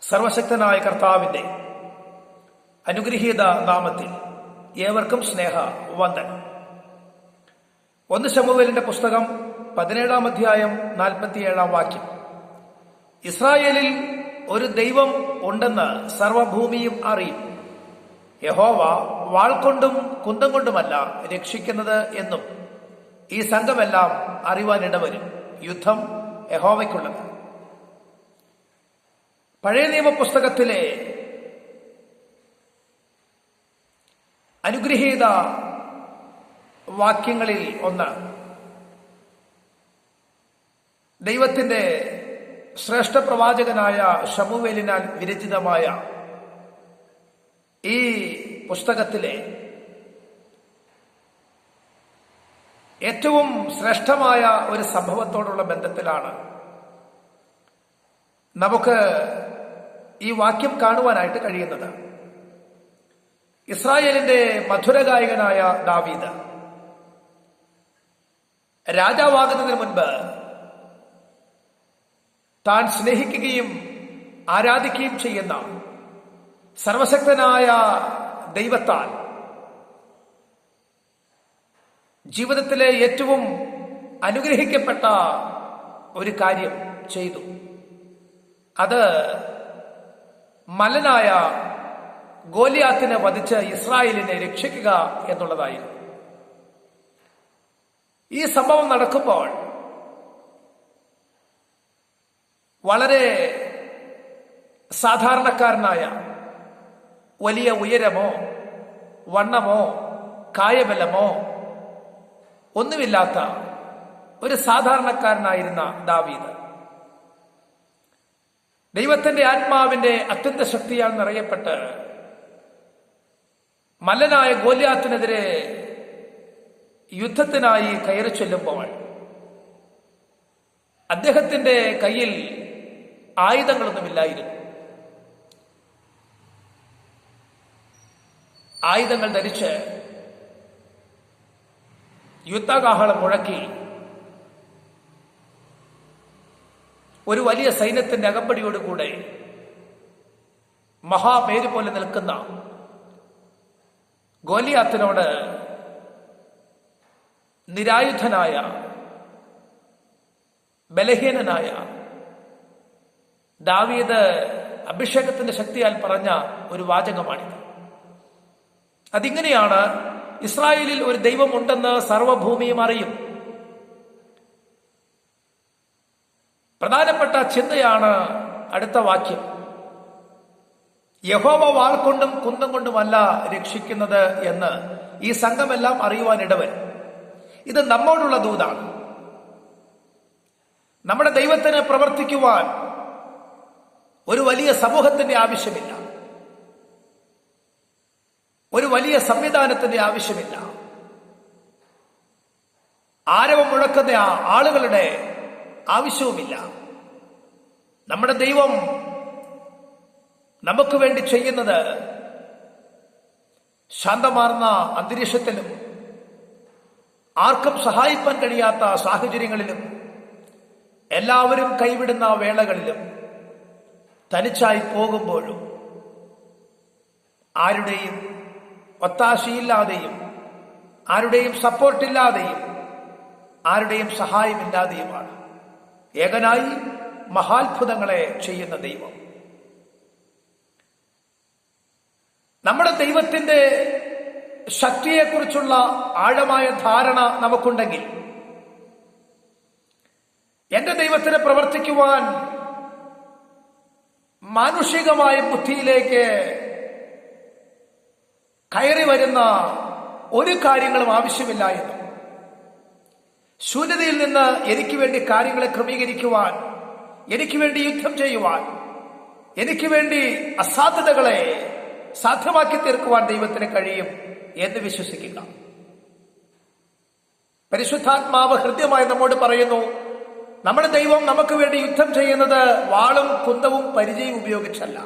സർവശക്തനായ കർത്താവിന്റെ അനുഗ്രഹീത നാമത്തിൽ ഏവർക്കും സ്നേഹ വന്ദനം. 1 ശമൂവേലിന്റെ പുസ്തകം 17-ാം അധ്യായം 47-ാം വാക്യം. ഇസ്രായേലിൽ ഒരു ദൈവം ഉണ്ടെന്ന് സർവഭൂമിയും അറിയും. യഹോവ വാൾ കൊണ്ടും കുന്തം കൊണ്ടുമല്ല രക്ഷിക്കുന്നത് എന്നും ഈ സംഘമെല്ലാം അറിവാനിടവരും. യുദ്ധം യഹോവയ്ക്കുള്ളത്. പഴയ നിയമ പുസ്തകത്തിലെ അനുഗ്രഹീത വാക്യങ്ങളിൽ ഒന്ന് ദൈവത്തിന്റെ ശ്രേഷ്ഠ പ്രവാചകനായ ശമൂവേലിനാൽ വിരചിതമായ ഈ പുസ്തകത്തിലെ ഏറ്റവും ശ്രേഷ്ഠമായ ഒരു സംഭവത്തോടുള്ള ബന്ധത്തിലാണ് നമുക്ക് ഈ വാക്യം കാണുവാനായിട്ട് കഴിയുന്നത്. ഇസ്രായേലിന്റെ മധുരഗായകനായ ദാവീദ് രാജാവാകുന്നതിന് മുൻപ് താൻ സ്നേഹിക്കുകയും ആരാധിക്കുകയും ചെയ്യുന്ന സർവശക്തനായ ദൈവത്താൽ ജീവിതത്തിലെ ഏറ്റവും അനുഗ്രഹിക്കപ്പെട്ട ഒരു കാര്യം ചെയ്തു. അത് മലനായ ഗോലിയാത്തിനെ വധിച്ച് ഇസ്രായേലിനെ രക്ഷിക്കുക എന്നുള്ളതായിരുന്നു. ഈ സംഭവം നടക്കുമ്പോൾ വളരെ സാധാരണക്കാരനായ, വലിയ ഉയരമോ വണ്ണമോ കായബലമോ ഒന്നുമില്ലാത്ത ഒരു സാധാരണക്കാരനായിരുന്ന ദാവീദ് ദൈവത്തിന്റെ ആത്മാവിന്റെ അത്യന്ത ശക്തിയാൽ നിറയപ്പെട്ട് മല്ലനായ ഗോലിയാത്തിനെതിരെ യുദ്ധത്തിനായി കയറി ചെല്ലുമ്പോൾ അദ്ദേഹത്തിന്റെ കയ്യിൽ ആയുധങ്ങളൊന്നുമില്ലായിരുന്നു. ആയുധങ്ങൾ ധരിച്ച് യുദ്ധകാഹളം മുഴക്കി ഒരു വലിയ സൈന്യത്തിന്റെ അകമ്പടിയോടുകൂടെ മഹാപേര് പോലെ നിൽക്കുന്ന ഗോലിയാത്തിനോട് നിരായുധനായ, ബലഹീനനായ ദാവീദ് അഭിഷേകത്തിന്റെ ശക്തിയാൽ പറഞ്ഞ ഒരു വാചകമാണിത്. അതിങ്ങനെയാണ്: ഇസ്രായേലിൽ ഒരു ദൈവമുണ്ടെന്ന് സർവഭൂമിയും അറിയും. പ്രധാനപ്പെട്ട ചിന്തയാണ് അടുത്ത വാക്യം. യഹോവ വാൾ കൊണ്ടും കുന്തം കൊണ്ടുമല്ല രക്ഷിക്കുന്നത് എന്ന് ഈ സംഘമെല്ലാം അറിയുവാനിടവരും. ഇത് നമ്മോടുള്ള ദൂതാണ്. നമ്മുടെ ദൈവത്തിന് പ്രവർത്തിക്കുവാൻ ഒരു വലിയ സമൂഹത്തിന്റെ ആവശ്യമില്ല, ഒരു വലിയ സംവിധാനത്തിന്റെ ആവശ്യമില്ല, ആരവം മുഴക്കുന്ന ആളുകളുടെ ആവശ്യവുമില്ല. നമ്മുടെ ദൈവം നമുക്ക് വേണ്ടി ചെയ്യുന്നത് ശാന്തമാർന്ന അന്തരീക്ഷത്തിലും ആർക്കും സഹായിക്കാൻ കഴിയാത്ത സാഹചര്യങ്ങളിലും എല്ലാവരും കൈവിടുന്ന വേളകളിലും തനിച്ചായി പോകുമ്പോഴും ആരുടെയും ഒത്താശയില്ലാതെയും ആരുടെയും സപ്പോർട്ടില്ലാതെയും ആരുടെയും സഹായമില്ലാതെയുമാണ് ഏകനായി മഹാത്ഭുതങ്ങളെ ചെയ്യുന്ന ദൈവം. നമ്മുടെ ദൈവത്തിന്റെ ശക്തിയെക്കുറിച്ചുള്ള ആഴമായ ധാരണ നമുക്കുണ്ടെങ്കിൽ എന്റെ ദൈവത്തിന് പ്രവർത്തിക്കുവാൻ മാനുഷികമായ ബുദ്ധിയിലേക്ക് കയറി വരുന്ന ഒരു കാര്യങ്ങളും ആവശ്യമില്ല എന്നും, ശൂന്യതയിൽ നിന്ന് എനിക്ക് വേണ്ടി കാര്യങ്ങളെ ക്രമീകരിക്കുവാൻ, എനിക്ക് വേണ്ടി യുദ്ധം ചെയ്യുവാൻ, എനിക്ക് വേണ്ടി അസാധ്യതകളെ സാധ്യമാക്കി തീർക്കുവാൻ ദൈവത്തിന് കഴിയും എന്ന് വിശ്വസിക്കുക. പരിശുദ്ധാത്മാവ് ഹൃദ്യമായി നമ്മോട് പറയുന്നു, നമ്മുടെ ദൈവം നമുക്ക് വേണ്ടി യുദ്ധം ചെയ്യുന്നത് വാളും കുന്തവും പരിചയം ഉപയോഗിച്ചല്ല.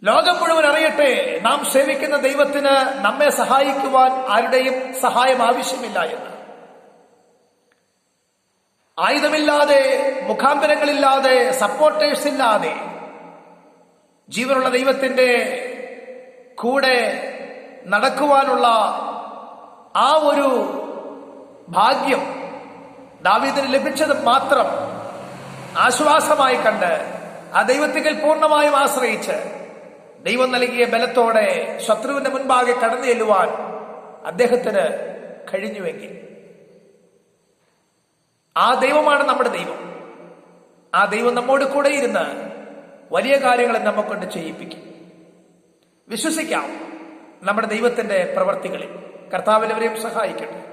ലോകം മുഴുവൻ അറിയട്ടെ, നാം സേവിക്കുന്ന ദൈവത്തിന് നമ്മെ സഹായിക്കുവാൻ ആരുടെയും സഹായം ആവശ്യമില്ല എന്ന്. ആയുധമില്ലാതെ മുഖാന്തരങ്ങളില്ലാതെ, സപ്പോർട്ടേഴ്സ് ഇല്ലാതെ ജീവനുള്ള ദൈവത്തിന്റെ കൂടെ നടക്കുവാനുള്ള ആ ഒരു ഭാഗ്യം ദാവീദിന് ലഭിച്ചത് മാത്രം ആശ്വാസമായി കണ്ട് ആ ദൈവത്തിൽ പൂർണ്ണമായും ആശ്രയിച്ച് ദൈവം നൽകിയ ബലത്തോടെ ശത്രുവിന്റെ മുൻപാകെ കടന്നു ചെല്ലുവാൻ അദ്ദേഹത്തിന് കഴിഞ്ഞുവെങ്കിൽ ആ ദൈവമാണ് നമ്മുടെ ദൈവം. ആ ദൈവം നമ്മോട് കൂടെ ഇരുന്ന് വലിയ കാര്യങ്ങളെ നമ്മെക്കൊണ്ട് ചെയ്യിപ്പിക്കും. വിശ്വസിക്കാം നമ്മുടെ ദൈവത്തിന്റെ പ്രവർത്തികളിൽ. കർത്താവ് എല്ലാവരെയും സഹായിക്കട്ടെ.